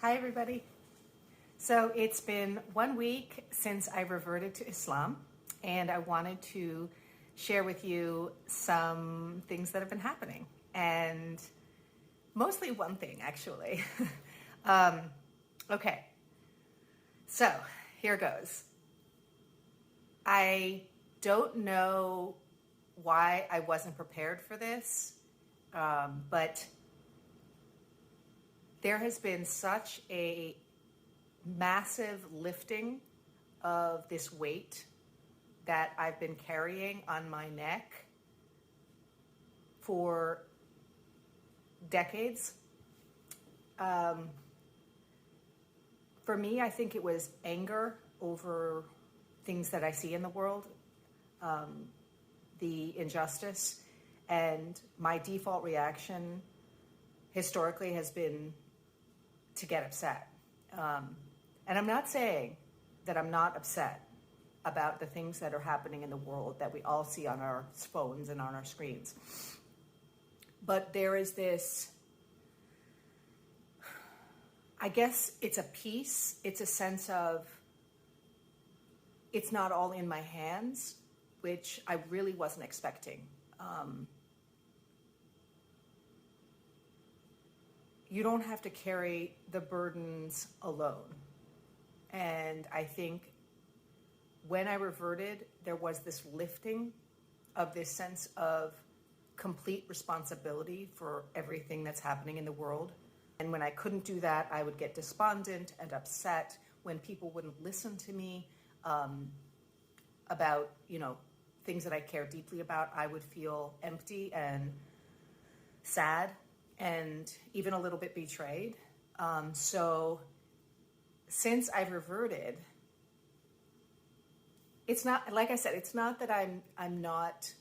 Hi, everybody. So it's been 1 week since I reverted to Islam, and I wanted to share with you some things that have been happening, and mostly one thing, actually. Okay, so here goes. I don't know why I wasn't prepared for this, but there has been such a massive lifting of this weight that I've been carrying on my neck for decades. For me, I think it was anger over things that I see in the world, the injustice, and my default reaction historically has been to get upset. And I'm not saying that I'm not upset about the things that are happening in the world that we all see on our phones and on our screens. But there is this, I guess it's a peace, it's a sense of it's not all in my hands, which I really wasn't expecting. You don't have to carry the burdens alone. And I think when I reverted, there was this lifting of this sense of complete responsibility for everything that's happening in the world. And when I couldn't do that, I would get despondent and upset when people wouldn't listen to me about, things that I care deeply about. I would feel empty and sad and even a little bit betrayed. So since I've reverted, it's not, like I said, it's not that I'm not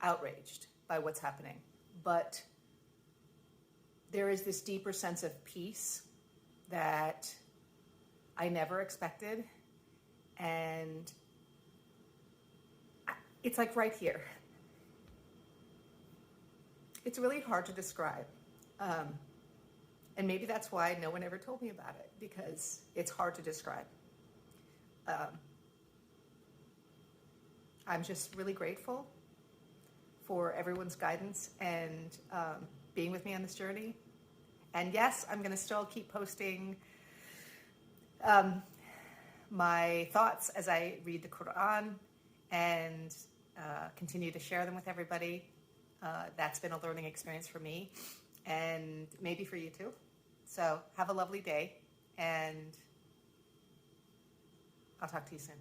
outraged by what's happening, but there is this deeper sense of peace that I never expected, and it's like right here. It's really hard to describe. And maybe that's why no one ever told me about it, because it's hard to describe. I'm just really grateful for everyone's guidance and being with me on this journey. And yes, I'm going to still keep posting my thoughts as I read the Quran and continue to share them with everybody. That's been a learning experience for me, and maybe for you too. So have a lovely day, and I'll talk to you soon.